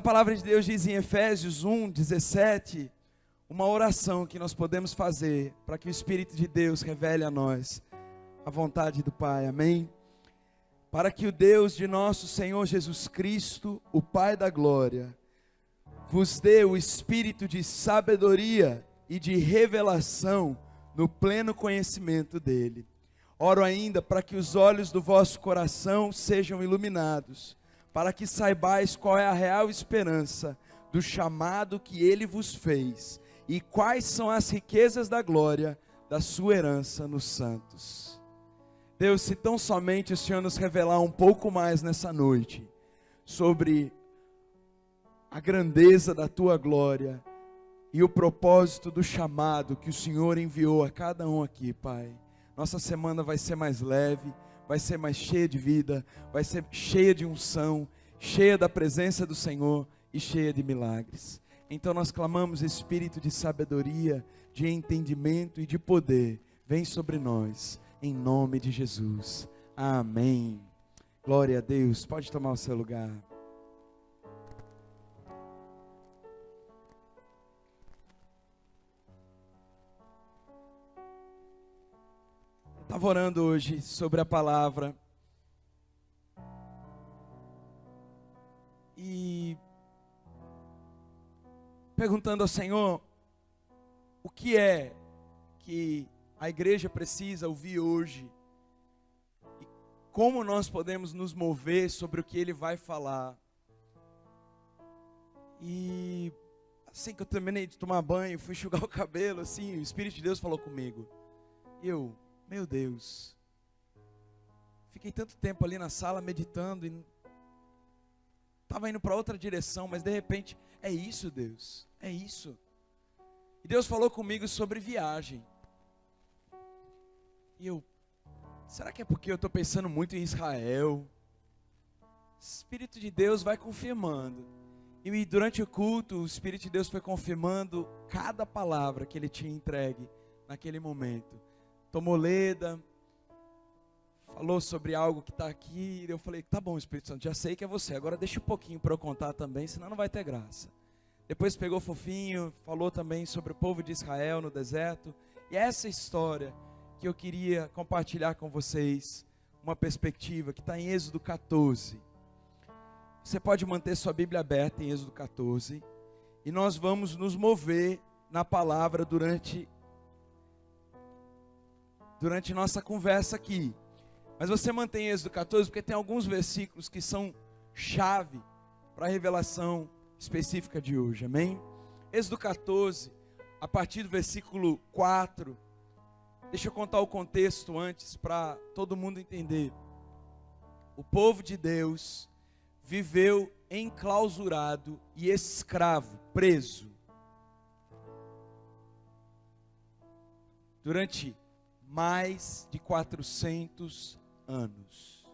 palavra de Deus diz em Efésios 1:17, uma oração que nós podemos fazer para que o Espírito de Deus revele a nós a vontade do Pai, amém? Para que o Deus de nosso Senhor Jesus Cristo, o Pai da glória, vos dê o espírito de sabedoria e de revelação no pleno conhecimento dele. Oro ainda para que os olhos do vosso coração sejam iluminados, para que saibais qual é a real esperança do chamado que ele vos fez, e quais são as riquezas da glória da sua herança nos santos. Deus, se tão somente o Senhor nos revelar um pouco mais nessa noite, sobre a grandeza da tua glória, e o propósito do chamado que o Senhor enviou a cada um aqui, Pai. Nossa semana vai ser mais leve, vai ser mais cheia de vida, vai ser cheia de unção, cheia da presença do Senhor e cheia de milagres. Então nós clamamos, espírito de sabedoria, de entendimento e de poder, vem sobre nós, em nome de Jesus. Amém. Glória a Deus. Pode tomar o seu lugar. Estava orando hoje sobre a palavra e perguntando ao Senhor o que é que a igreja precisa ouvir hoje e como nós podemos nos mover sobre o que Ele vai falar. E assim que eu terminei de tomar banho, fui enxugar o cabelo, assim, o Espírito de Deus falou comigo. Meu Deus, fiquei tanto tempo ali na sala meditando e estava indo para outra direção, mas de repente, é isso, Deus, é isso. E Deus falou comigo sobre viagem. E será que é porque eu estou pensando muito em Israel? O Espírito de Deus vai confirmando. E durante o culto, o Espírito de Deus foi confirmando cada palavra que Ele tinha entregue naquele momento. Tomou Leda, falou sobre algo que está aqui, eu falei, tá bom, Espírito Santo, já sei que é você, agora deixa um pouquinho para eu contar também, senão não vai ter graça. Depois pegou fofinho, falou também sobre o povo de Israel no deserto, e essa história que eu queria compartilhar com vocês, uma perspectiva que está em Êxodo 14. Você pode manter sua Bíblia aberta em Êxodo 14, e nós vamos nos mover na palavra durante nossa conversa aqui. Mas você mantém Êxodo 14, porque tem alguns versículos que são chave para a revelação específica de hoje, amém? Êxodo 14, a partir do versículo 4, deixa eu contar o contexto antes, para todo mundo entender. O povo de Deus viveu enclausurado e escravo, preso, durante mais de 400 anos.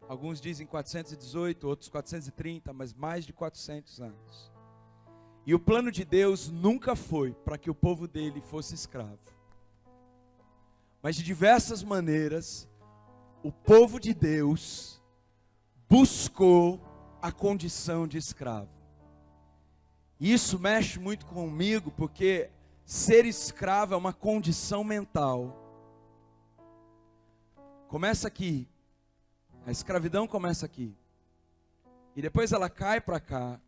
Alguns dizem 418, outros 430, mas mais de 400 anos. E o plano de Deus nunca foi para que o povo dele fosse escravo. Mas de diversas maneiras, o povo de Deus buscou a condição de escravo. E isso mexe muito comigo, porque ser escravo é uma condição mental. Começa aqui. A escravidão começa aqui. E depois ela cai para cá.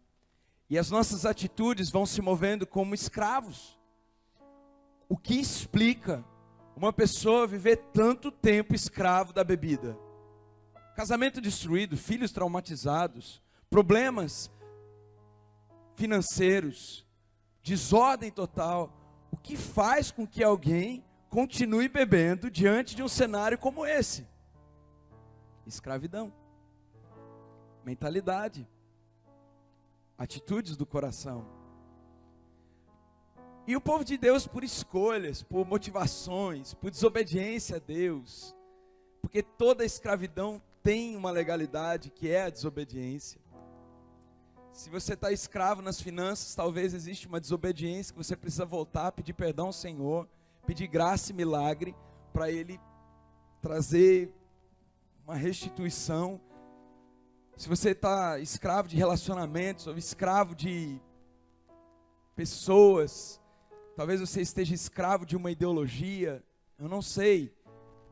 E as nossas atitudes vão se movendo como escravos. O que explica uma pessoa viver tanto tempo escravo da bebida? Casamento destruído, filhos traumatizados, problemas financeiros, desordem total. O que faz com que alguém continue bebendo diante de um cenário como esse? Escravidão, mentalidade, atitudes do coração. E o povo de Deus, por escolhas, por motivações, por desobediência a Deus, porque toda escravidão tem uma legalidade que é a desobediência. Se você está escravo nas finanças, talvez existe uma desobediência que você precisa voltar, pedir perdão ao Senhor, pedir graça e milagre para Ele trazer uma restituição. se você está escravo de relacionamentos, ou escravo de pessoas, talvez você esteja escravo de uma ideologia, eu não sei,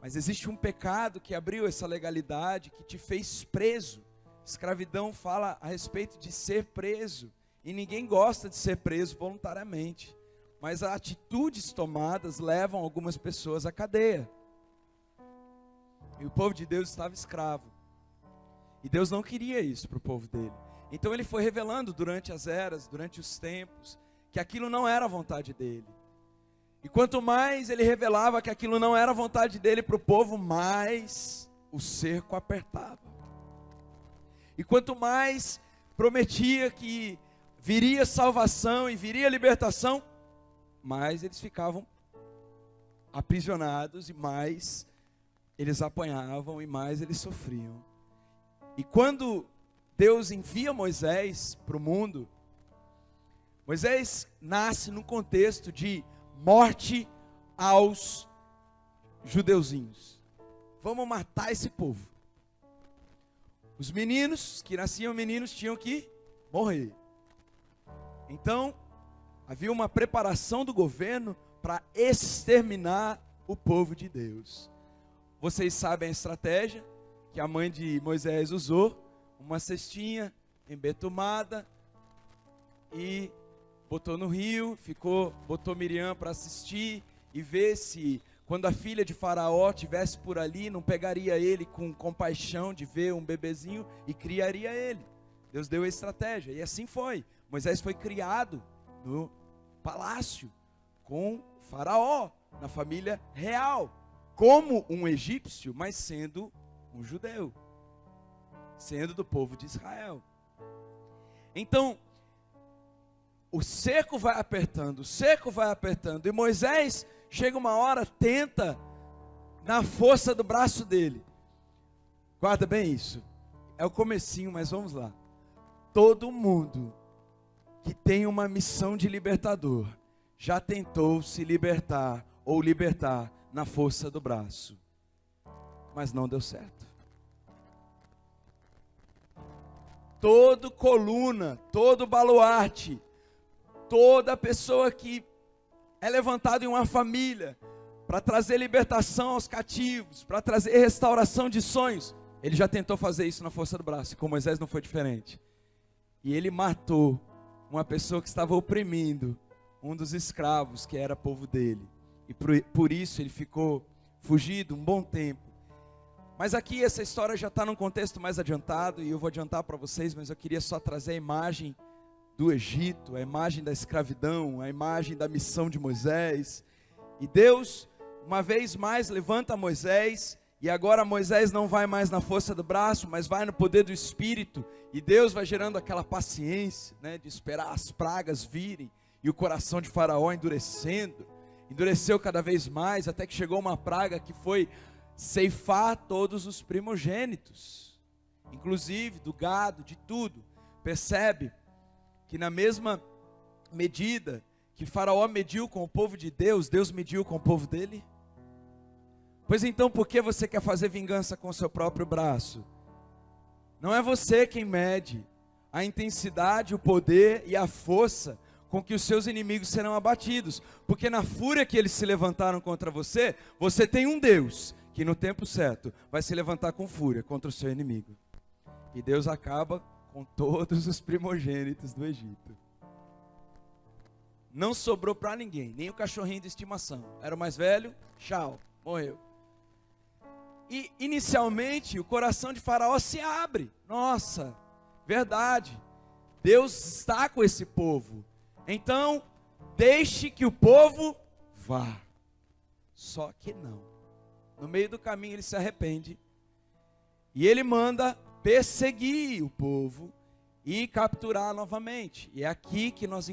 mas existe um pecado que abriu essa legalidade, que te fez preso. Escravidão fala a respeito de ser preso, e ninguém gosta de ser preso voluntariamente, mas as atitudes tomadas levam algumas pessoas à cadeia. E o povo de Deus estava escravo, e Deus não queria isso para o povo dele. Então ele foi revelando durante as eras, durante os tempos, que aquilo não era a vontade dele. E quanto mais ele revelava que aquilo não era a vontade dele para o povo, mais o cerco apertava. E quanto mais prometia que viria salvação e viria libertação, mais eles ficavam aprisionados e mais eles apanhavam e mais eles sofriam. E quando Deus envia Moisés para o mundo, Moisés nasce num contexto de morte aos judeuzinhos. Vamos matar esse povo. Os meninos, que nasciam meninos, tinham que morrer. Então, havia uma preparação do governo para exterminar o povo de Deus. Vocês sabem a estratégia que a mãe de Moisés usou: uma cestinha embetumada e botou no rio, botou Miriam para assistir e ver se, quando a filha de Faraó estivesse por ali, não pegaria ele com compaixão de ver um bebezinho e criaria ele. Deus deu a estratégia, e assim foi. Moisés foi criado no palácio com Faraó, na família real, como um egípcio, mas sendo um judeu, sendo do povo de Israel. Então, o cerco vai apertando, e Moisés, chega uma hora, tenta, na força do braço dele. Guarda bem isso, é o comecinho, mas vamos lá. Todo mundo que tem uma missão de libertador, já tentou se libertar, ou libertar, na força do braço, mas não deu certo. Todo coluna, todo baluarte, toda pessoa que é levantada em uma família para trazer libertação aos cativos, para trazer restauração de sonhos, ele já tentou fazer isso na força do braço, e com Moisés não foi diferente. E ele matou uma pessoa que estava oprimindo um dos escravos que era povo dele, e por isso ele ficou fugido um bom tempo. Mas aqui essa história já está num contexto mais adiantado, e eu vou adiantar para vocês, mas eu queria só trazer a imagem do Egito, a imagem da escravidão, a imagem da missão de Moisés. E Deus, uma vez mais, levanta Moisés, e agora Moisés não vai mais na força do braço, mas vai no poder do Espírito, e Deus vai gerando aquela paciência, né, de esperar as pragas virem, e o coração de Faraó endureceu cada vez mais, até que chegou uma praga que foi ceifar todos os primogênitos, inclusive do gado, de tudo. Percebe que na mesma medida que Faraó mediu com o povo de Deus, Deus mediu com o povo dele? Pois então, por que você quer fazer vingança com o seu próprio braço? Não é você quem mede a intensidade, o poder e a força com que os seus inimigos serão abatidos, porque na fúria que eles se levantaram contra você, você tem um Deus que no tempo certo vai se levantar com fúria contra o seu inimigo. E Deus acaba com todos os primogênitos do Egito. Não sobrou para ninguém, nem o cachorrinho de estimação. Era o mais velho, tchau, morreu. E inicialmente o coração de Faraó se abre. Nossa, verdade, Deus está com esse povo, então deixe que o povo vá. Só que não. No meio do caminho ele se arrepende, e ele manda perseguir o povo e capturar novamente. E é aqui que nós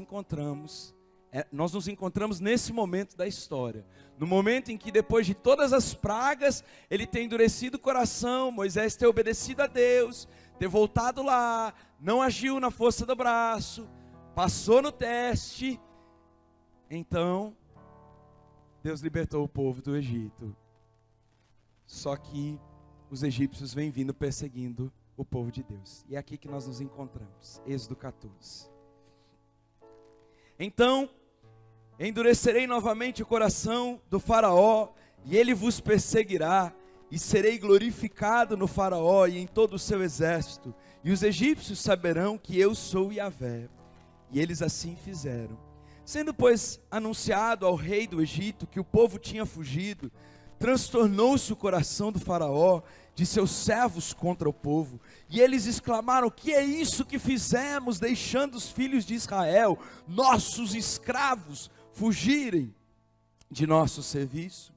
nos encontramos nesse momento da história, no momento em que, depois de todas as pragas, ele tem endurecido o coração, Moisés ter obedecido a Deus, ter voltado lá, não agiu na força do braço, passou no teste. Então Deus libertou o povo do Egito. Só que os egípcios vêm vindo perseguindo o povo de Deus. E é aqui que nós nos encontramos. Êxodo 14. Então, endurecerei novamente o coração do faraó, e ele vos perseguirá, e serei glorificado no faraó e em todo o seu exército, e os egípcios saberão que eu sou Yahvé. E eles assim fizeram. Sendo, pois, anunciado ao rei do Egito que o povo tinha fugido, transtornou-se o coração do faraó, de seus servos contra o povo, e eles exclamaram: que é isso que fizemos, deixando os filhos de Israel, nossos escravos, fugirem de nosso serviço?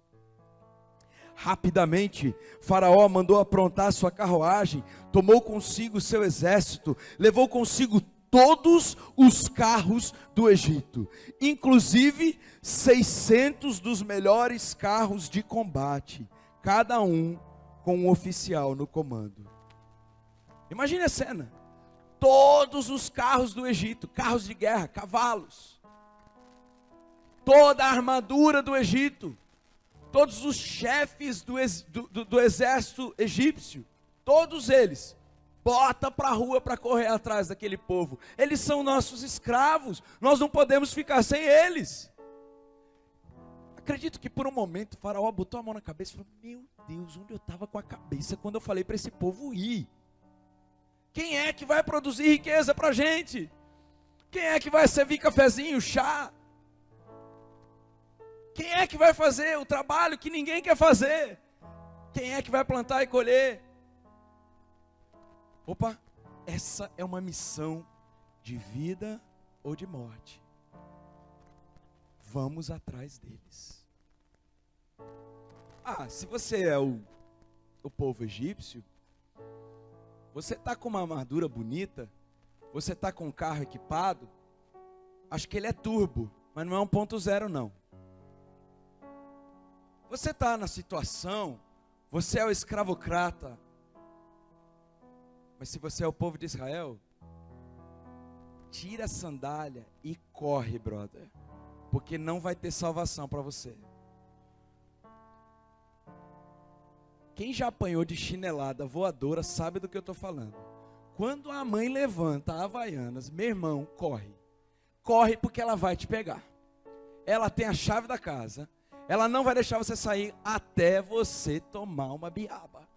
Rapidamente, Faraó mandou aprontar sua carruagem, tomou consigo seu exército, levou consigo todos os carros do Egito, inclusive 600 dos melhores carros de combate, cada um com um oficial no comando. Imagine a cena: todos os carros do Egito, carros de guerra, cavalos, toda a armadura do Egito, todos os chefes do exército egípcio, todos eles, bota para a rua para correr atrás daquele povo. Eles são nossos escravos, nós não podemos ficar sem eles. Acredito que por um momento o faraó botou a mão na cabeça e falou: meu Deus, onde eu estava com a cabeça quando eu falei para esse povo ir? Quem é que vai produzir riqueza para a gente? Quem é que vai servir cafezinho, chá? Quem é que vai fazer o trabalho que ninguém quer fazer? Quem é que vai plantar e colher? Opa, essa é uma missão de vida ou de morte. Vamos atrás deles. Se você é o povo egípcio, você está com uma armadura bonita, você está com um carro equipado, acho que ele é turbo, mas não é 1.0 não. Você está na situação, você é o escravocrata, mas se você é o povo de Israel, tira a sandália e corre, brother, porque não vai ter salvação para você. Quem já apanhou de chinelada voadora sabe do que eu estou falando. Quando a mãe levanta a Havaianas, meu irmão, corre. Corre porque ela vai te pegar. Ela tem a chave da casa. Ela não vai deixar você sair até você tomar uma biaba.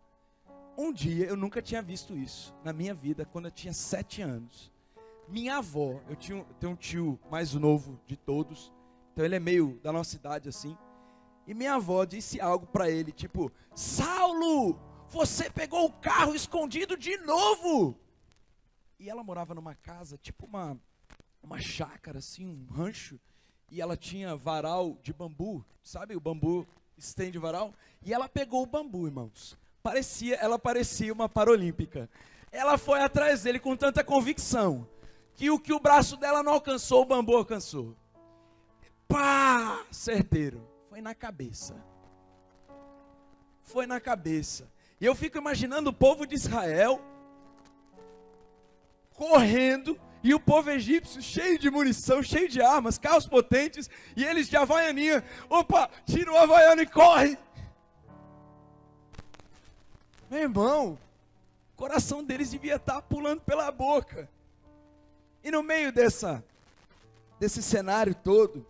Um dia, eu nunca tinha visto isso na minha vida, quando eu tinha 7 anos. Minha avó, eu tenho um tio mais novo de todos, então ele é meio da nossa idade assim. E minha avó disse algo para ele, tipo: Saulo, você pegou o carro escondido de novo. E ela morava numa casa, tipo uma chácara assim, um rancho. E ela tinha varal de bambu, sabe, o bambu estende varal. E ela pegou o bambu, irmãos. Ela parecia uma paralímpica. Ela foi atrás dele com tanta convicção, que o braço dela não alcançou, o bambu alcançou. Pá, certeiro. Foi na cabeça. Foi na cabeça. E eu fico imaginando o povo de Israel correndo, e o povo egípcio cheio de munição, cheio de armas, carros potentes, e eles de havaianinha. Opa, tira o havaiano e corre. Meu irmão, o coração deles devia estar pulando pela boca. E no meio desse cenário todo,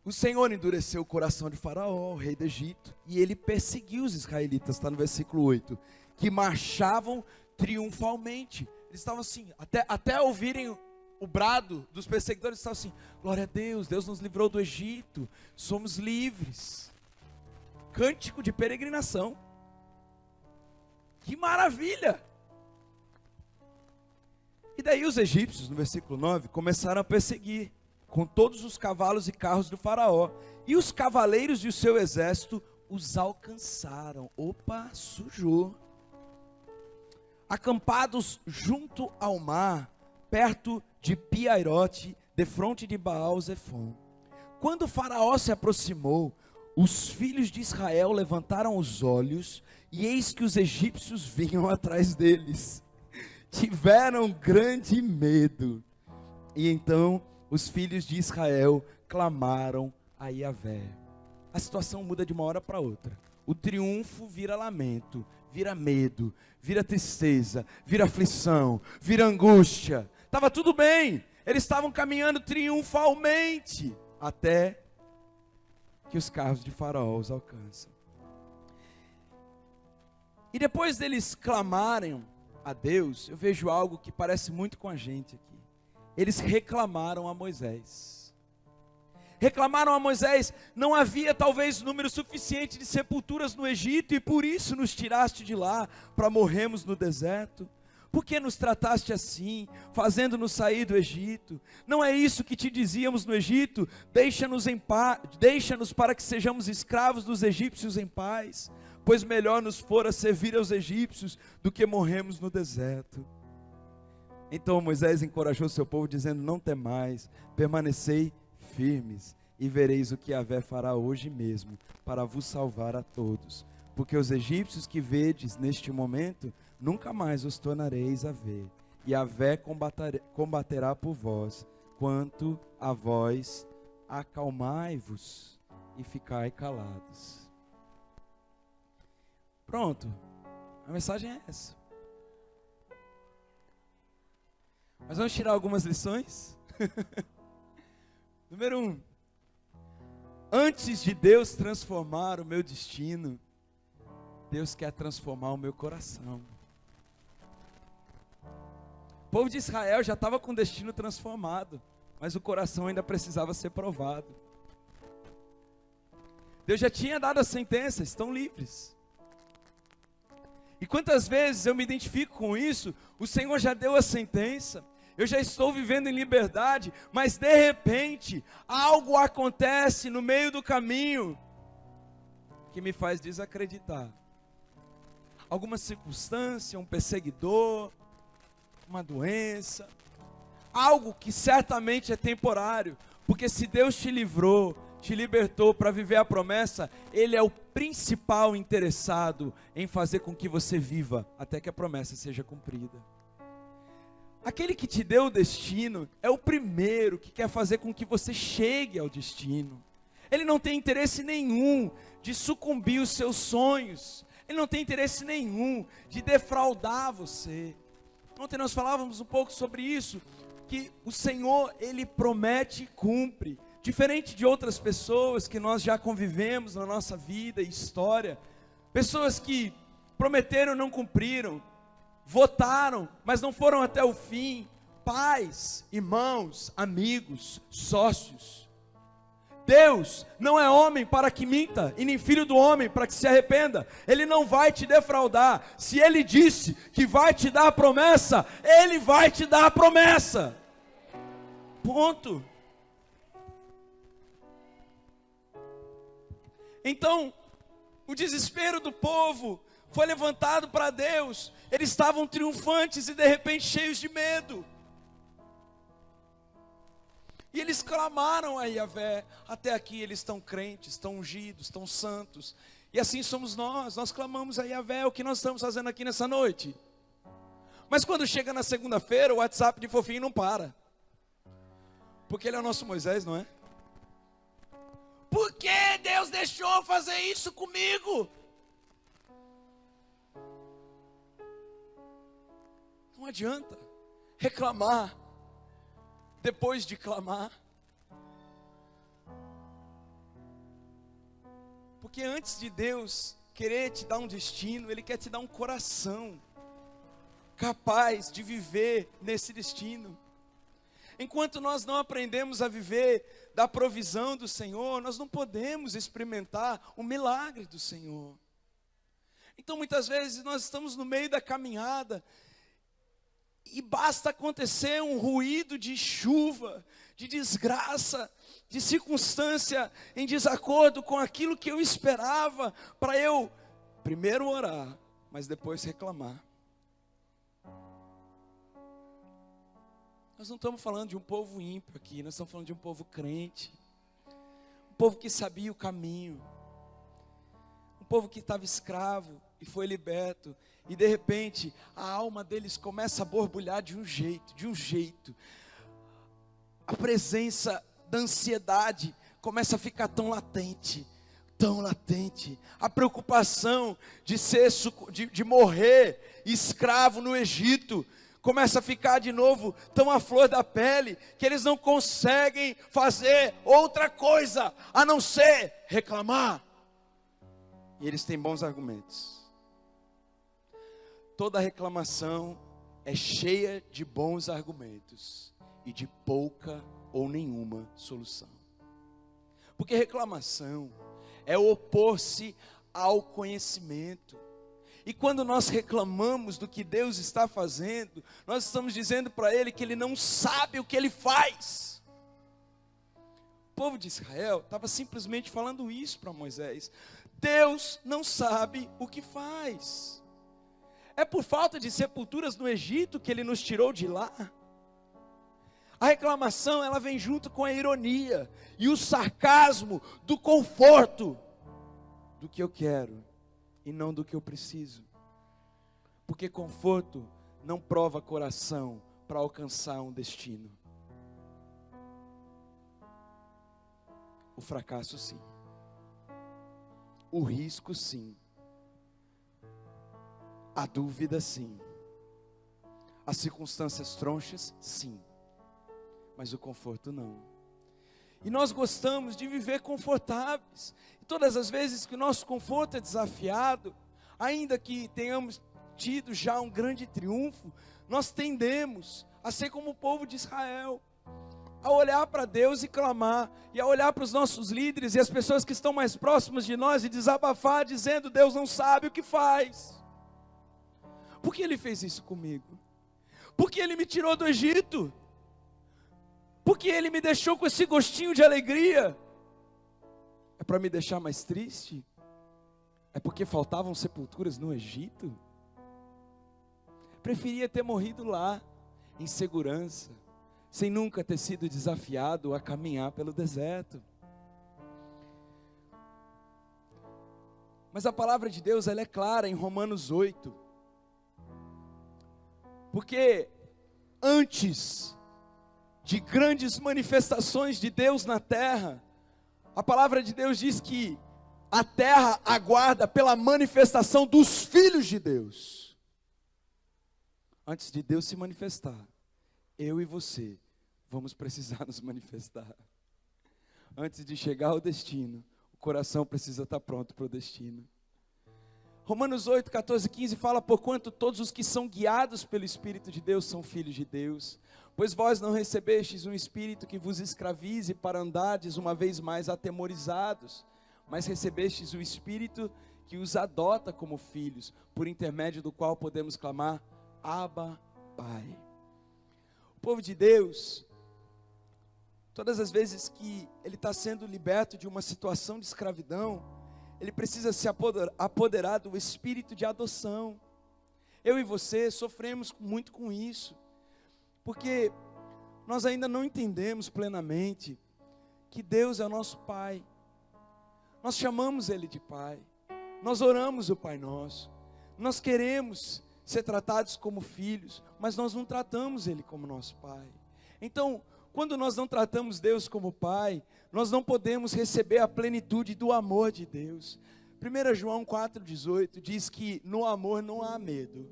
o Senhor endureceu o coração de Faraó, o rei do Egito, e ele perseguiu os israelitas, está no versículo 8, que marchavam triunfalmente. Eles estavam assim, até ouvirem o brado dos perseguidores, estavam assim: glória a Deus, Deus nos livrou do Egito, somos livres. Cântico de peregrinação. Que maravilha! E daí os egípcios, no versículo 9, começaram a perseguir com todos os cavalos e carros do faraó, e os cavaleiros de seu exército os alcançaram. Opa, sujou. Acampados junto ao mar, perto de Piairote, defronte de Baal-Zefon. Quando o faraó se aproximou, os filhos de Israel levantaram os olhos, e eis que os egípcios vinham atrás deles. Tiveram grande medo. E então os filhos de Israel clamaram a Yahvé. A situação muda de uma hora para outra. o triunfo vira lamento, vira medo, vira tristeza, vira aflição, vira angústia. Estava tudo bem, eles estavam caminhando triunfalmente, até que os carros de Faraó os alcançam. E depois deles clamarem a Deus, eu vejo algo que parece muito com a gente aqui. Eles reclamaram a Moisés. Reclamaram a Moisés: não havia talvez número suficiente de sepulturas no Egito, e por isso nos tiraste de lá, para morrermos no deserto. Por que nos trataste assim, fazendo-nos sair do Egito? Não é isso que te dizíamos no Egito? Deixa-nos em paz, deixa-nos para que sejamos escravos dos egípcios em paz, pois melhor nos fora servir aos egípcios do que morrermos no deserto. Então Moisés encorajou seu povo, dizendo: não temais, permanecei firmes, e vereis o que Yahvé fará hoje mesmo, para vos salvar a todos. Porque os egípcios que vedes neste momento, nunca mais os tornareis a ver. E Yahvé combaterá por vós. Quanto a vós, acalmai-vos e ficai calados. Pronto, a mensagem é essa. Mas vamos tirar algumas lições? Número 1. Antes de Deus transformar o meu destino, Deus quer transformar o meu coração. O povo de Israel já estava com o destino transformado, mas o coração ainda precisava ser provado. Deus já tinha dado a sentença, estão livres. E quantas vezes eu me identifico com isso? O Senhor já deu a sentença, eu já estou vivendo em liberdade, mas de repente, algo acontece no meio do caminho, que me faz desacreditar. Alguma circunstância, um perseguidor, uma doença, algo que certamente é temporário, porque se Deus te livrou, te libertou para viver a promessa, Ele é o principal interessado em fazer com que você viva, até que a promessa seja cumprida. Aquele que te deu o destino, é o primeiro que quer fazer com que você chegue ao destino. Ele não tem interesse nenhum de sucumbir os seus sonhos, Ele não tem interesse nenhum de defraudar você. Ontem nós falávamos um pouco sobre isso, que o Senhor, Ele promete e cumpre. Diferente de outras pessoas que nós já convivemos na nossa vida e história, pessoas que prometeram e não cumpriram, votaram, mas não foram até o fim, pais, irmãos, amigos, sócios. Deus não é homem para que minta, e nem filho do homem para que se arrependa. Ele não vai te defraudar. Se Ele disse que vai te dar a promessa, Ele vai te dar a promessa. Ponto. Então, o desespero do povo foi levantado para Deus. Eles estavam triunfantes e de repente cheios de medo. E eles clamaram a Yahvé. Até aqui eles estão crentes, estão ungidos, estão santos. E assim somos nós clamamos a Yahvé. O que nós estamos fazendo aqui nessa noite? Mas quando chega na segunda-feira, o WhatsApp de fofinho não para. Porque ele é o nosso Moisés, não é? Por que Deus deixou fazer isso comigo? Não adianta reclamar depois de clamar. Porque antes de Deus querer te dar um destino, Ele quer te dar um coração capaz de viver nesse destino. Enquanto nós não aprendemos a viver da provisão do Senhor, nós não podemos experimentar o milagre do Senhor. Então muitas vezes nós estamos no meio da caminhada, e basta acontecer um ruído de chuva, de desgraça, de circunstância em desacordo com aquilo que eu esperava, para eu primeiro orar, mas depois reclamar. Nós não estamos falando de um povo ímpio aqui, nós estamos falando de um povo crente, um povo que sabia o caminho, um povo que estava escravo e foi liberto, e de repente a alma deles começa a borbulhar de um jeito, a presença da ansiedade começa a ficar tão latente, tão latente. A preocupação de morrer escravo no Egito começa a ficar de novo tão à flor da pele, que eles não conseguem fazer outra coisa a não ser reclamar. E eles têm bons argumentos. Toda reclamação é cheia de bons argumentos e de pouca ou nenhuma solução. Porque reclamação é opor-se ao conhecimento. E quando nós reclamamos do que Deus está fazendo, nós estamos dizendo para Ele que Ele não sabe o que Ele faz. O povo de Israel estava simplesmente falando isso para Moisés. Deus não sabe o que faz. É por falta de sepulturas no Egito que Ele nos tirou de lá? A reclamação, ela vem junto com a ironia e o sarcasmo do conforto do que eu quero e não do que eu preciso. Porque conforto não prova coração para alcançar um destino. O fracasso sim. O risco sim. A dúvida sim. As circunstâncias tronchas sim. Mas o conforto não. E nós gostamos de viver confortáveis. E todas as vezes que o nosso conforto é desafiado, ainda que tenhamos tido já um grande triunfo, nós tendemos a ser como o povo de Israel, a olhar para Deus e clamar, e a olhar para os nossos líderes e as pessoas que estão mais próximas de nós e desabafar, dizendo: Deus não sabe o que faz. Por que Ele fez isso comigo? Por que Ele me tirou do Egito? Porque Ele me deixou com esse gostinho de alegria? É para me deixar mais triste? É porque faltavam sepulturas no Egito? Preferia ter morrido lá, em segurança, sem nunca ter sido desafiado a caminhar pelo deserto. Mas a palavra de Deus, ela é clara em Romanos 8. Porque antes de grandes manifestações de Deus na terra, a palavra de Deus diz que a terra aguarda pela manifestação dos filhos de Deus. Antes de Deus se manifestar, eu e você vamos precisar nos manifestar. Antes de chegar ao destino, o coração precisa estar pronto para o destino. Romanos 8, 14, 15 fala: porquanto todos os que são guiados pelo Espírito de Deus são filhos de Deus. Pois vós não recebestes um espírito que vos escravize para andardes uma vez mais atemorizados, mas recebestes o Espírito que os adota como filhos, por intermédio do qual podemos clamar: Abba, Pai. O povo de Deus, todas as vezes que ele está sendo liberto de uma situação de escravidão, ele precisa se apoderar do espírito de adoção. Eu e você sofremos muito com isso, porque nós ainda não entendemos plenamente que Deus é o nosso Pai. Nós chamamos Ele de Pai, nós oramos o Pai Nosso, nós queremos ser tratados como filhos, mas nós não tratamos Ele como nosso Pai. Então, quando nós não tratamos Deus como Pai, nós não podemos receber a plenitude do amor de Deus. 1 João 4,18 diz que no amor não há medo,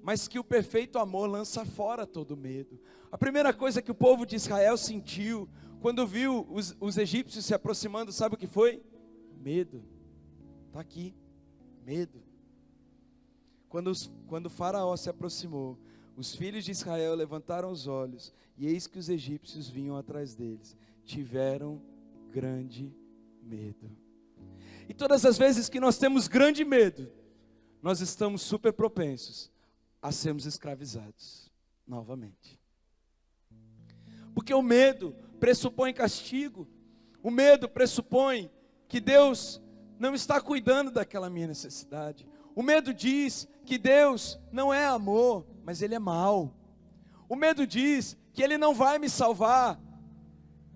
mas que o perfeito amor lança fora todo medo. A primeira coisa que o povo de Israel sentiu quando viu os egípcios se aproximando, sabe o que foi? Medo. Está aqui, medo. Quando o faraó se aproximou, os filhos de Israel levantaram os olhos, e eis que os egípcios vinham atrás deles. Tiveram grande medo. E todas as vezes que nós temos grande medo, nós estamos super propensos a sermos escravizados novamente. Porque o medo pressupõe castigo. O medo pressupõe que Deus não está cuidando daquela minha necessidade. O medo diz que Deus não é amor, mas Ele é mau. O medo diz que Ele não vai me salvar.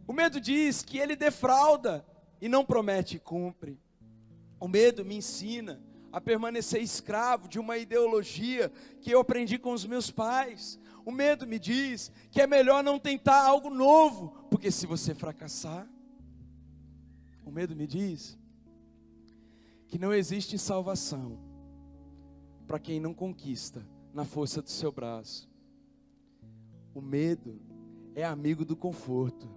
O medo diz que Ele defrauda e não promete e cumpre. O medo me ensina a permanecer escravo de uma ideologia que eu aprendi com os meus pais. O medo me diz que é melhor não tentar algo novo, porque se você fracassar, o medo me diz que não existe salvação para quem não conquista na força do seu braço. O medo é amigo do conforto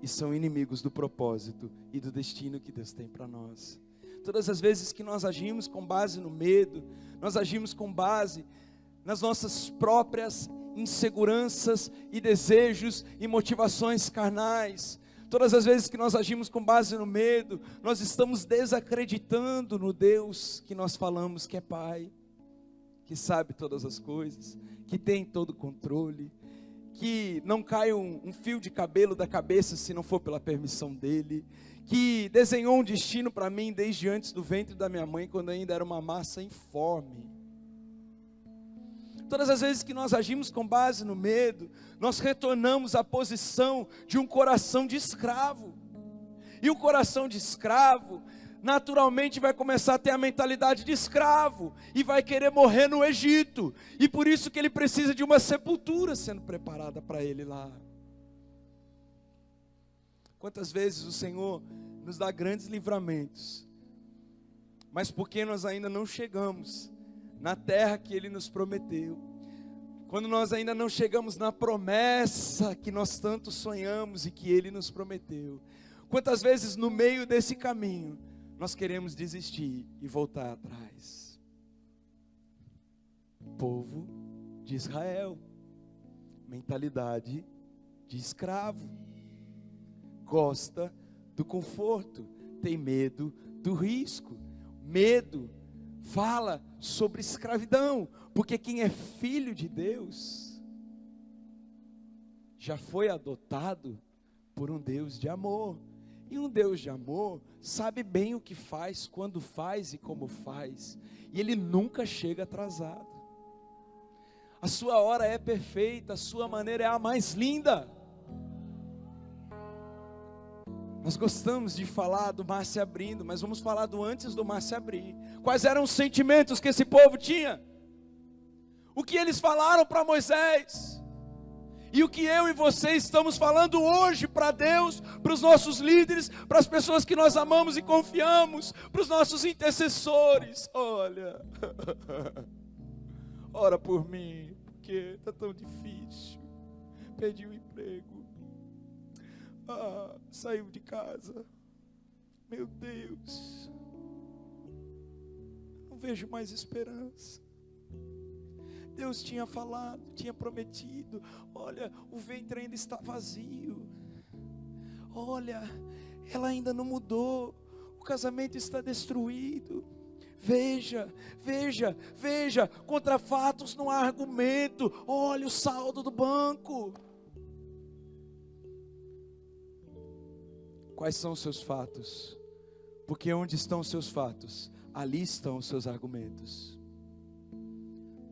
e são inimigos do propósito e do destino que Deus tem para nós. Todas as vezes que nós agimos com base no medo, nós agimos com base nas nossas próprias inseguranças e desejos e motivações carnais. Todas as vezes que nós agimos com base no medo, nós estamos desacreditando no Deus que nós falamos que é Pai, que sabe todas as coisas, que tem todo o controle, que não cai um fio de cabelo da cabeça se não for pela permissão dEle, que desenhou um destino para mim desde antes do ventre da minha mãe, quando ainda era uma massa informe. Todas as vezes que nós agimos com base no medo, nós retornamos à posição de um coração de escravo. E o coração de escravo, naturalmente vai começar a ter a mentalidade de escravo, e vai querer morrer no Egito. E por isso que ele precisa de uma sepultura sendo preparada para ele lá. Quantas vezes o Senhor nos dá grandes livramentos, mas porque nós ainda não chegamos na terra que Ele nos prometeu, quando nós ainda não chegamos na promessa que nós tanto sonhamos e que Ele nos prometeu, quantas vezes no meio desse caminho, nós queremos desistir e voltar atrás. Povo de Israel, mentalidade de escravo, gosta do conforto, tem medo do risco, medo fala sobre escravidão, porque quem é filho de Deus já foi adotado por um Deus de amor, e um Deus de amor sabe bem o que faz, quando faz e como faz, e Ele nunca chega atrasado. A sua hora é perfeita, a sua maneira é a mais linda. Nós gostamos de falar do mar se abrindo, mas vamos falar do antes do mar se abrir. Quais eram os sentimentos que esse povo tinha? O que eles falaram para Moisés? E o que eu e você estamos falando hoje para Deus, para os nossos líderes, para as pessoas que nós amamos e confiamos, para os nossos intercessores. Olha, ora por mim, porque está tão difícil. Perdi o emprego. Saiu de casa, meu Deus, não vejo mais esperança. Deus tinha falado, tinha prometido, olha, o ventre ainda está vazio, olha, ela ainda não mudou, o casamento está destruído. Veja, veja, veja, contra fatos não há argumento, olha o saldo do banco. Quais são os seus fatos? Porque onde estão os seus fatos, ali estão os seus argumentos.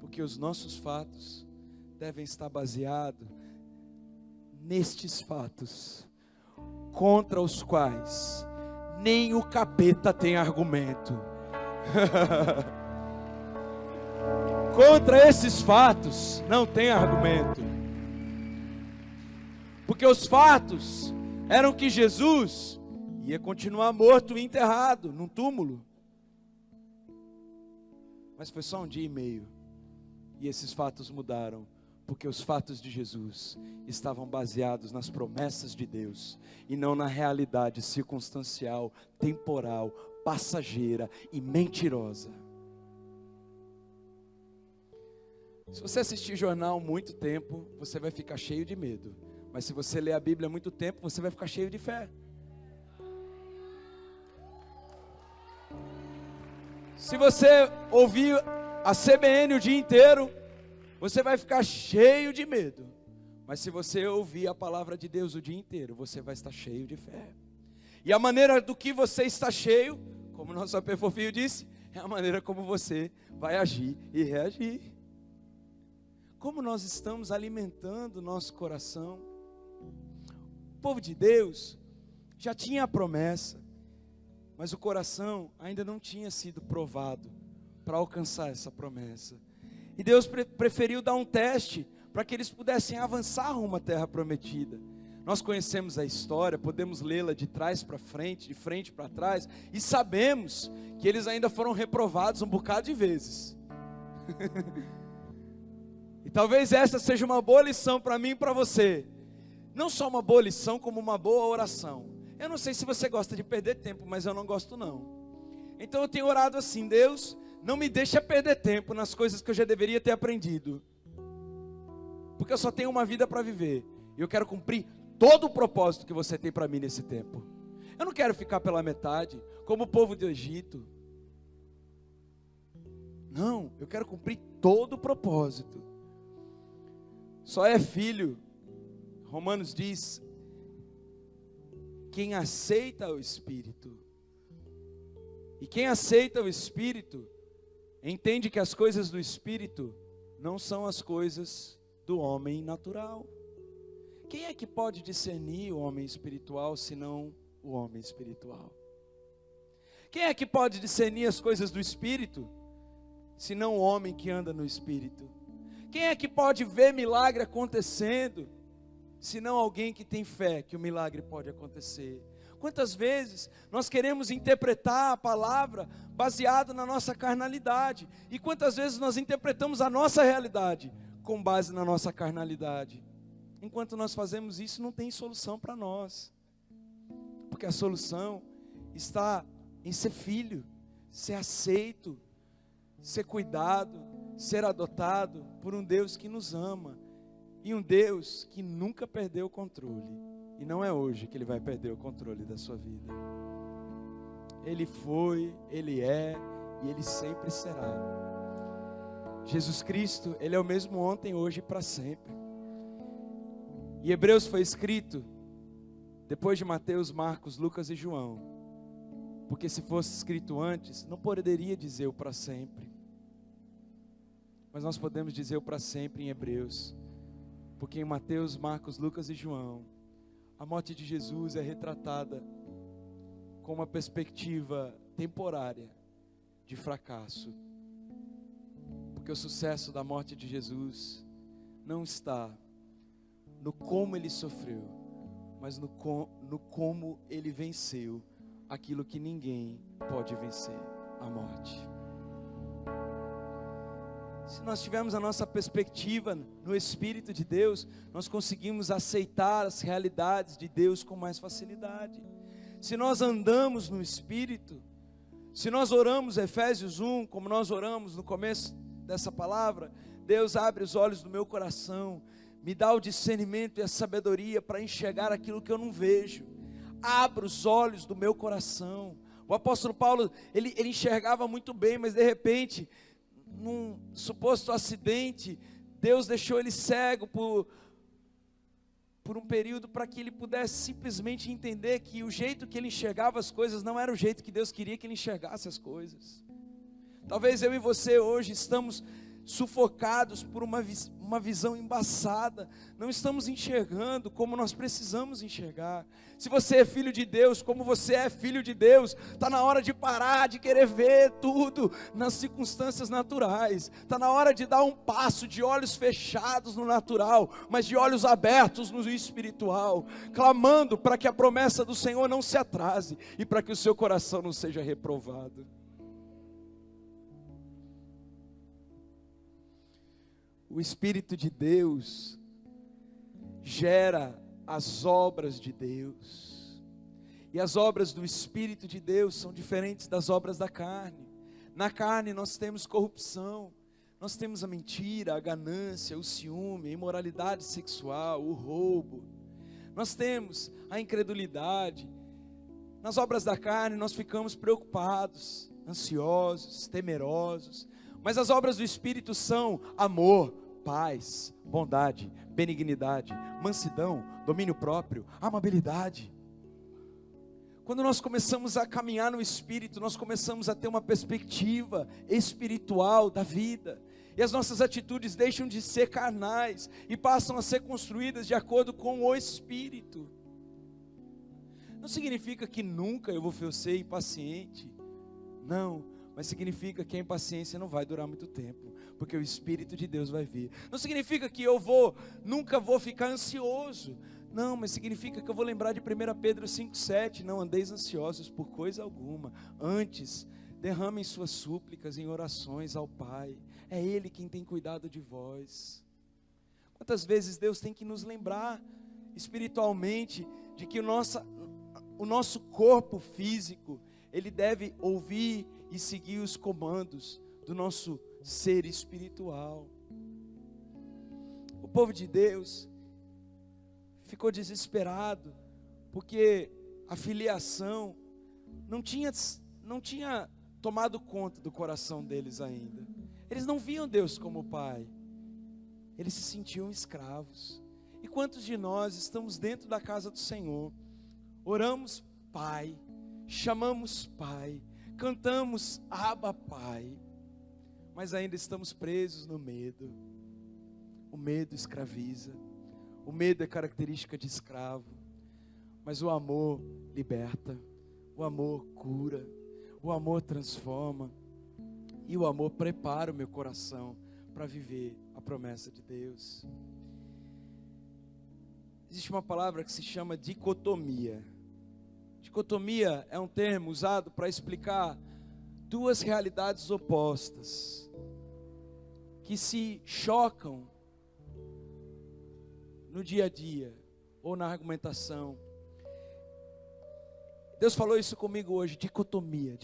Porque os nossos fatos devem estar baseados nestes fatos, contra os quais nem o capeta tem argumento. Contra esses fatos não tem argumento. Porque os fatos eram que Jesus ia continuar morto e enterrado num túmulo. Mas foi só um dia e meio. E esses fatos mudaram, porque os fatos de Jesus estavam baseados nas promessas de Deus e não na realidade circunstancial, temporal, passageira e mentirosa. Se você assistir jornal muito tempo, você vai ficar cheio de medo. Mas se você ler a Bíblia há muito tempo, você vai ficar cheio de fé. Se você ouvir a CBN o dia inteiro, você vai ficar cheio de medo. Mas se você ouvir a palavra de Deus o dia inteiro, você vai estar cheio de fé. E a maneira do que você está cheio, como nosso AP Fofinho disse, é a maneira como você vai agir e reagir. Como nós estamos alimentando o nosso coração. O povo de Deus já tinha a promessa, mas o coração ainda não tinha sido provado para alcançar essa promessa. E Deus preferiu dar um teste para que eles pudessem avançar rumo à terra prometida. Nós conhecemos a história, podemos lê-la de trás para frente, de frente para trás, e sabemos que eles ainda foram reprovados um bocado de vezes. E talvez essa seja uma boa lição para mim e para você. Não só uma boa lição, como uma boa oração. Eu não sei se você gosta de perder tempo, mas eu não gosto não. Então eu tenho orado assim: Deus, não me deixa perder tempo nas coisas que eu já deveria ter aprendido. Porque eu só tenho uma vida para viver. E eu quero cumprir todo o propósito que você tem para mim nesse tempo. Eu não quero ficar pela metade, como o povo do Egito. Não, eu quero cumprir todo o propósito. Só é filho, Romanos diz, quem aceita o Espírito. E quem aceita o Espírito, entende que as coisas do Espírito não são as coisas do homem natural. Quem é que pode discernir o homem espiritual, senão o homem espiritual? Quem é que pode discernir as coisas do Espírito, senão o homem que anda no Espírito? Quem é que pode ver milagre acontecendo, senão alguém que tem fé que o milagre pode acontecer? Quantas vezes nós queremos interpretar a palavra baseado na nossa carnalidade, e quantas vezes nós interpretamos a nossa realidade com base na nossa carnalidade? Enquanto nós fazemos isso, não tem solução para nós, porque a solução está em ser filho, ser aceito, ser cuidado, ser adotado por um Deus que nos ama, e um Deus que nunca perdeu o controle, e não é hoje que Ele vai perder o controle da sua vida. Ele foi, Ele é, e Ele sempre será. Jesus Cristo, Ele é o mesmo ontem, hoje e para sempre. E Hebreus foi escrito depois de Mateus, Marcos, Lucas e João, porque se fosse escrito antes, não poderia dizer o para sempre, mas nós podemos dizer o para sempre em Hebreus, porque em Mateus, Marcos, Lucas e João, a morte de Jesus é retratada com uma perspectiva temporária de fracasso, porque o sucesso da morte de Jesus não está no como Ele sofreu, mas no como Ele venceu aquilo que ninguém pode vencer, a morte. Se nós tivermos a nossa perspectiva no Espírito de Deus, nós conseguimos aceitar as realidades de Deus com mais facilidade. Se nós andamos no Espírito, se nós oramos Efésios 1, como nós oramos no começo dessa palavra, Deus abre os olhos do meu coração, me dá o discernimento e a sabedoria para enxergar aquilo que eu não vejo. Abra os olhos do meu coração. O apóstolo Paulo, ele enxergava muito bem, mas de repente, num suposto acidente, Deus deixou ele cego por um período, para que ele pudesse simplesmente entender que o jeito que ele enxergava as coisas não era o jeito que Deus queria que ele enxergasse as coisas. Talvez eu e você hoje estamos sufocados por uma visão embaçada, não estamos enxergando como nós precisamos enxergar. Se você é filho de Deus, como você é filho de Deus, está na hora de parar de querer ver tudo nas circunstâncias naturais, está na hora de dar um passo de olhos fechados no natural, mas de olhos abertos no espiritual, clamando para que a promessa do Senhor não se atrase, e para que o seu coração não seja reprovado. O Espírito de Deus gera as obras de Deus, e as obras do Espírito de Deus são diferentes das obras da carne. Na carne nós temos corrupção, nós temos a mentira, a ganância, o ciúme, a imoralidade sexual, o roubo, nós temos a incredulidade. Nas obras da carne nós ficamos preocupados, ansiosos, temerosos, mas as obras do Espírito são amor, paz, bondade, benignidade, mansidão, domínio próprio, amabilidade. Quando nós começamos a caminhar no Espírito, nós começamos a ter uma perspectiva espiritual da vida, e as nossas atitudes deixam de ser carnais e passam a ser construídas de acordo com o Espírito. Não significa que nunca eu vou ser impaciente, não, mas significa que a impaciência não vai durar muito tempo, porque o Espírito de Deus vai vir. Não significa que eu nunca vou ficar ansioso, Não, mas significa que eu vou lembrar de 1 Pedro 5,7. Não andeis ansiosos por coisa alguma. Antes, derramem suas súplicas em orações ao Pai. É Ele quem tem cuidado de vós. Quantas vezes Deus tem que nos lembrar espiritualmente de que o nosso corpo físico, ele deve ouvir e seguir os comandos do nosso ser espiritual. O povo de Deus ficou desesperado, porque a filiação não tinha tomado conta do coração deles ainda. Eles não viam Deus como Pai, eles se sentiam escravos. E quantos de nós estamos dentro da casa do Senhor, oramos Pai, chamamos Pai, cantamos Abba Pai, mas ainda estamos presos no medo. O medo escraviza, o medo é característica de escravo, mas o amor liberta, o amor cura, o amor transforma, e o amor prepara o meu coração para viver a promessa de Deus. Existe uma palavra que se chama dicotomia. Dicotomia é um termo usado para explicar duas realidades opostas, que se chocam no dia a dia, ou na argumentação. Deus falou isso comigo hoje, dicotomia.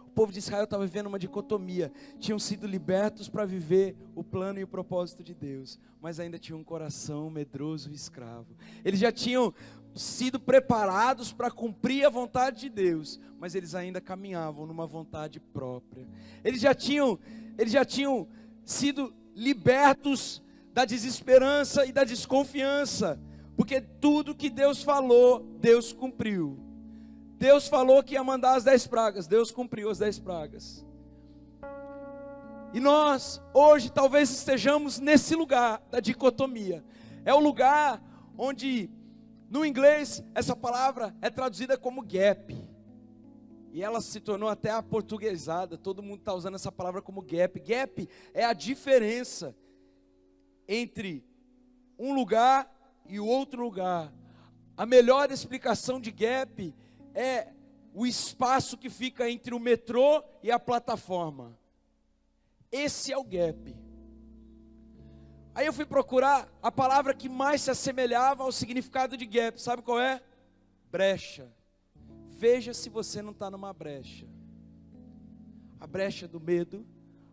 O povo de Israel estava vivendo uma dicotomia. Tinham sido libertos para viver o plano e o propósito de Deus, mas ainda tinham um coração medroso e escravo. Eles já tinham sido preparados para cumprir a vontade de Deus, mas eles ainda caminhavam numa vontade própria. Eles já tinham sido libertos da desesperança e da desconfiança, porque tudo que Deus falou, Deus cumpriu. Deus falou que ia mandar as 10 pragas, Deus cumpriu as 10 pragas. E nós, hoje, talvez estejamos nesse lugar da dicotomia. É o lugar onde, no inglês, essa palavra é traduzida como gap. E ela se tornou até aportuguesada, todo mundo está usando essa palavra como gap. Gap é a diferença entre um lugar e o outro lugar. A melhor explicação de gap é o espaço que fica entre o metrô e a plataforma. Esse é o gap. Aí eu fui procurar a palavra que mais se assemelhava ao significado de gap. Sabe qual é? Brecha. Veja se você não está numa brecha. A brecha do medo,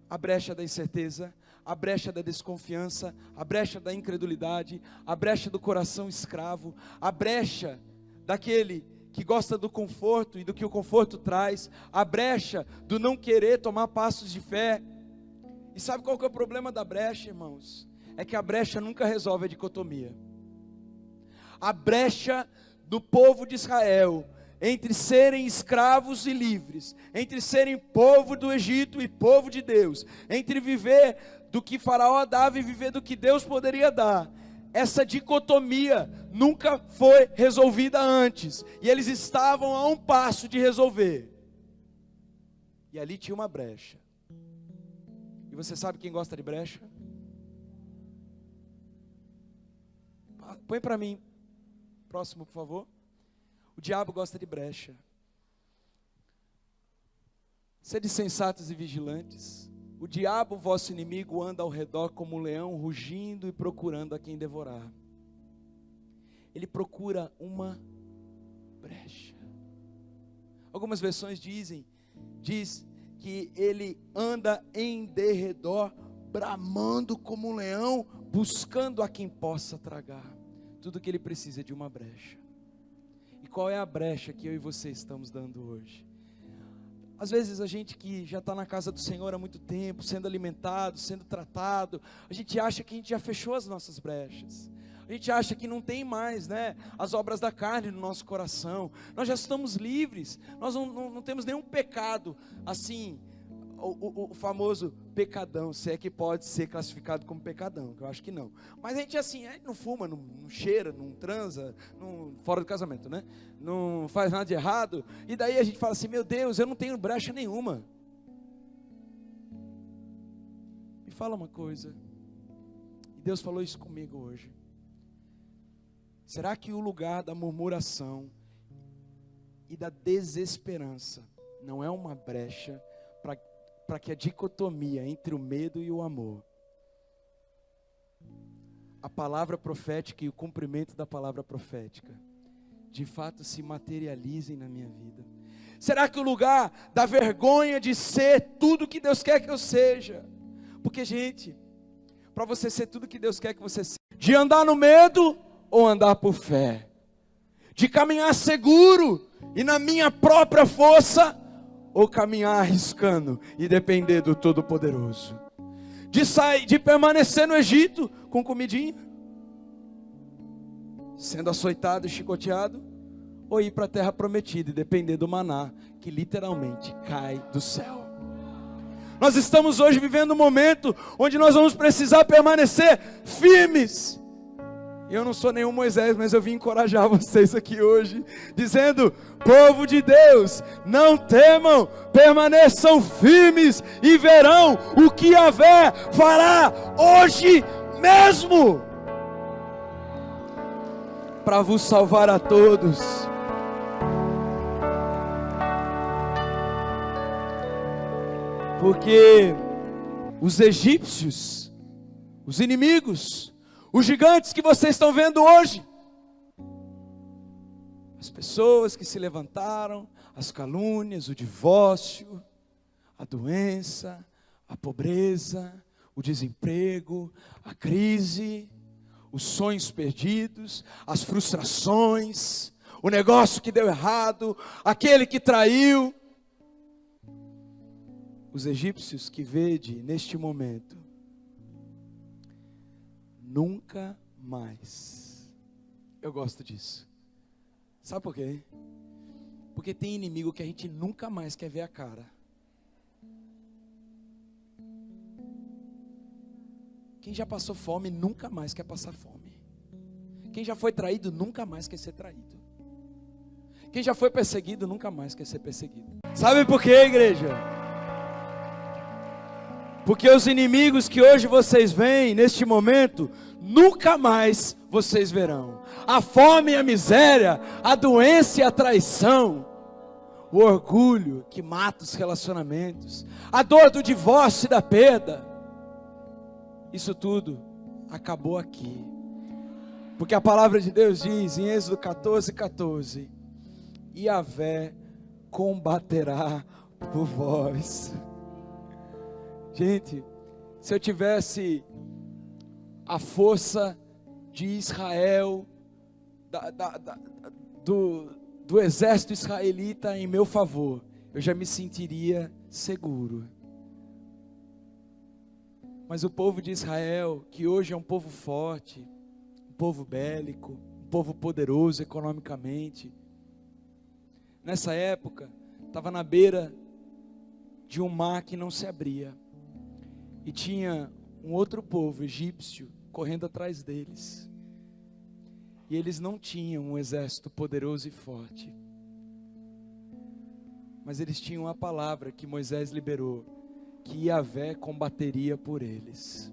a brecha da incerteza, a brecha da desconfiança, a brecha da incredulidade, a brecha do coração escravo, a brecha daquele que gosta do conforto e do que o conforto traz, a brecha do não querer tomar passos de fé. E sabe qual que é o problema da brecha, irmãos? É que a brecha nunca resolve a dicotomia. A brecha do povo de Israel entre serem escravos e livres, entre serem povo do Egito e povo de Deus, entre viver do que Faraó dava e viver do que Deus poderia dar, essa dicotomia nunca foi resolvida antes, e eles estavam a um passo de resolver, e ali tinha uma brecha. E você sabe quem gosta de brecha? Põe para mim, próximo por favor. O diabo gosta de brecha. Sede sensatos e vigilantes. O diabo, vosso inimigo, anda ao redor como um leão, rugindo e procurando a quem devorar. Ele procura uma brecha. Algumas versões diz que ele anda em derredor, bramando como um leão, buscando a quem possa tragar. Tudo que ele precisa é de uma brecha. E qual é a brecha que eu e você estamos dando hoje? Às vezes a gente que já está na casa do Senhor há muito tempo, sendo alimentado, sendo tratado, a gente acha que a gente já fechou as nossas brechas. A gente acha que não tem mais, as obras da carne no nosso coração. Nós já estamos livres, nós não temos nenhum pecado, assim, o famoso pecadão, se é que pode ser classificado como pecadão, que eu acho que não. Mas a gente assim, não fuma, não cheira, não transa, fora do casamento, não faz nada de errado, e daí a gente fala assim, meu Deus, eu não tenho brecha nenhuma. Me fala uma coisa, e Deus falou isso comigo hoje. Será que o lugar da murmuração e da desesperança não é uma brecha para que a dicotomia entre o medo e o amor, a palavra profética e o cumprimento da palavra profética, de fato se materializem na minha vida? Será que o lugar da vergonha de ser tudo que Deus quer que eu seja? Porque, gente, para você ser tudo que Deus quer que você seja, de andar no medo ou andar por fé, de caminhar seguro e na minha própria força, ou caminhar arriscando e depender do Todo-Poderoso, de permanecer no Egito com comidinha, sendo açoitado e chicoteado, ou ir para a terra prometida e depender do maná, que literalmente cai do céu. Nós estamos hoje vivendo um momento onde nós vamos precisar permanecer firmes. Eu não sou nenhum Moisés, mas eu vim encorajar vocês aqui hoje, dizendo: povo de Deus, não temam, permaneçam firmes e verão o que Yahvé fará hoje mesmo, para vos salvar a todos. Porque os egípcios, os inimigos, os gigantes que vocês estão vendo hoje, as pessoas que se levantaram, as calúnias, o divórcio, a doença, a pobreza, o desemprego, a crise, os sonhos perdidos, as frustrações, o negócio que deu errado, aquele que traiu. Os egípcios que vede neste momento, nunca mais. Eu gosto disso. Sabe por quê? Porque tem inimigo que a gente nunca mais quer ver a cara. Quem já passou fome nunca mais quer passar fome. Quem já foi traído nunca mais quer ser traído. Quem já foi perseguido nunca mais quer ser perseguido. Sabe por quê, igreja? Porque os inimigos que hoje vocês veem neste momento, nunca mais vocês verão. A fome e a miséria, a doença e a traição, o orgulho que mata os relacionamentos, a dor do divórcio e da perda, isso tudo acabou aqui. Porque a palavra de Deus diz em Êxodo 14:14, Yahvé combaterá por vós. Gente, se eu tivesse a força de Israel, do exército israelita em meu favor, eu já me sentiria seguro. Mas o povo de Israel, que hoje é um povo forte, um povo bélico, um povo poderoso economicamente, nessa época, estava na beira de um mar que não se abria. E tinha um outro povo egípcio correndo atrás deles. E eles não tinham um exército poderoso e forte. Mas eles tinham a palavra que Moisés liberou, que Yahvé combateria por eles.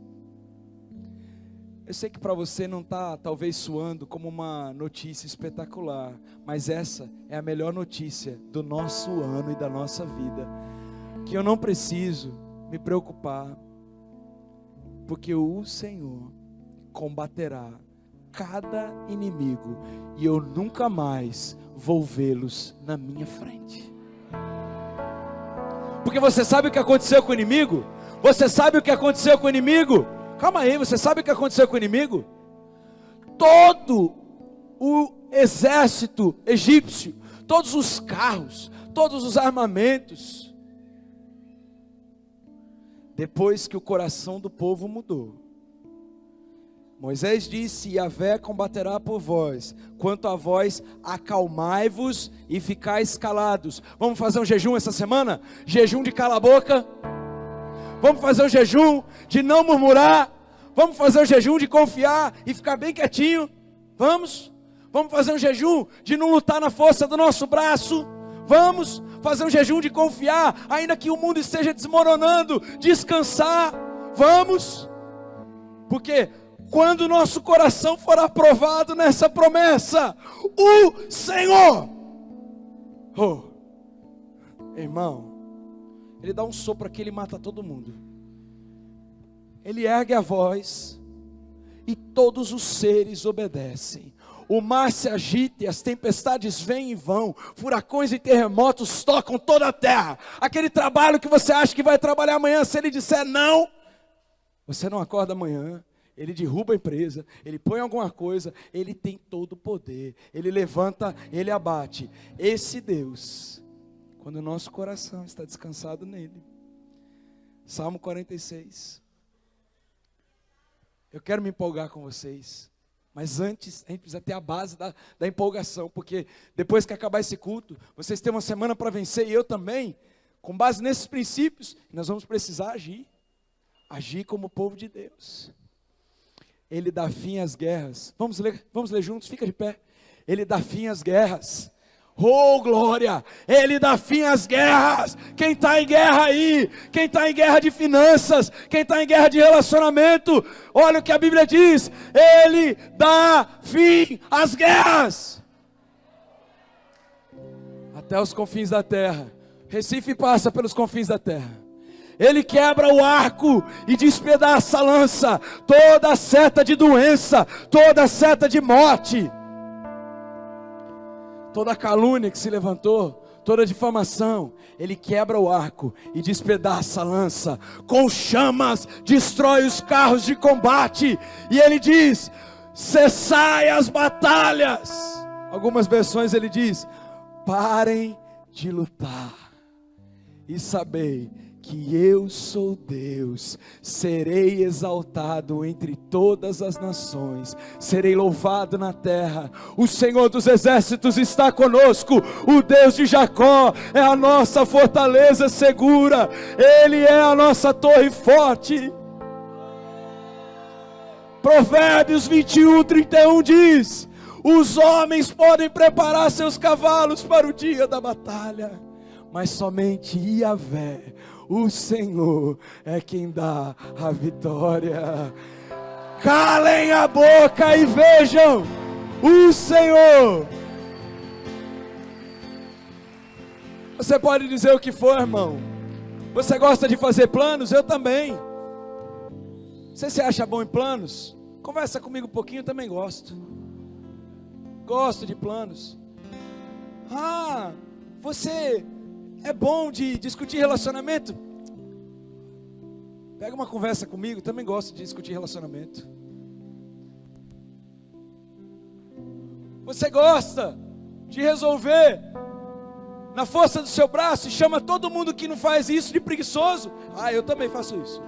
Eu sei que para você não está talvez soando como uma notícia espetacular, mas essa é a melhor notícia do nosso ano e da nossa vida. Que eu não preciso me preocupar, porque o Senhor combaterá cada inimigo e eu nunca mais vou vê-los na minha frente. Porque você sabe o que aconteceu com o inimigo? Você sabe o que aconteceu com o inimigo? Calma aí, você sabe o que aconteceu com o inimigo? Todo o exército egípcio, todos os carros, todos os armamentos, depois que o coração do povo mudou, Moisés disse: Yahvé combaterá por vós, quanto a vós, acalmai-vos e ficais calados. Vamos fazer um jejum essa semana? Jejum de cala a boca. Vamos fazer um jejum de não murmurar. Vamos fazer um jejum de confiar e ficar bem quietinho. Vamos fazer um jejum de não lutar na força do nosso braço. Vamos fazer um jejum de confiar, ainda que o mundo esteja desmoronando, descansar. Vamos, porque quando o nosso coração for aprovado nessa promessa, o Senhor, irmão, Ele dá um sopro aqui, Ele mata todo mundo. Ele ergue a voz e todos os seres obedecem. O mar se agita e as tempestades vêm e vão, furacões e terremotos tocam toda a terra. Aquele trabalho que você acha que vai trabalhar amanhã, se ele disser não, você não acorda amanhã. Ele derruba a empresa, ele põe alguma coisa, ele tem todo o poder. Ele levanta, ele abate. Esse Deus, quando o nosso coração está descansado nele. Salmo 46. Eu quero me empolgar com vocês. Mas antes, a gente precisa ter a base da empolgação, porque depois que acabar esse culto, vocês têm uma semana para vencer, e eu também, com base nesses princípios, nós vamos precisar agir como povo de Deus. Ele dá fim às guerras. Vamos ler juntos, fica de pé. Ele dá fim às guerras. Oh glória, Ele dá fim às guerras. Quem está em guerra aí, quem está em guerra de finanças, quem está em guerra de relacionamento, olha o que a Bíblia diz, Ele dá fim às guerras, até os confins da terra. Recife passa pelos confins da terra. Ele quebra o arco e despedaça a lança, toda seta de doença, toda seta de morte, toda calúnia que se levantou, toda difamação, Ele quebra o arco e despedaça a lança, com chamas destrói os carros de combate, e Ele diz, cessai as batalhas. Algumas versões Ele diz, parem de lutar, e sabei que eu sou Deus, serei exaltado entre todas as nações, serei louvado na terra, o Senhor dos exércitos está conosco, o Deus de Jacó é a nossa fortaleza segura, Ele é a nossa torre forte. Provérbios 21:31 diz, os homens podem preparar seus cavalos para o dia da batalha, mas somente Yahvé, o Senhor, é quem dá a vitória. Calem a boca e vejam o Senhor. Você pode dizer o que for, irmão. Você gosta de fazer planos? Eu também. Você se acha bom em planos? Conversa comigo um pouquinho, eu também gosto. Gosto de planos. Você é bom de discutir relacionamento? Pega uma conversa comigo, também gosto de discutir relacionamento. Você gosta de resolver na força do seu braço e chama todo mundo que não faz isso de preguiçoso? Eu também faço isso.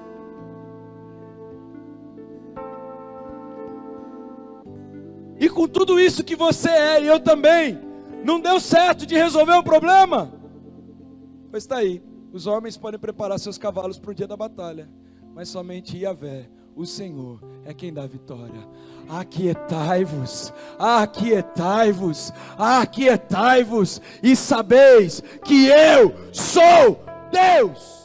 E com tudo isso que você é, e eu também, não deu certo de resolver o problema? Pois está aí, os homens podem preparar seus cavalos para o dia da batalha, mas somente Yahvé, o Senhor, é quem dá a vitória. Aquietai-vos, aquietai-vos, aquietai-vos, e sabeis que eu sou Deus.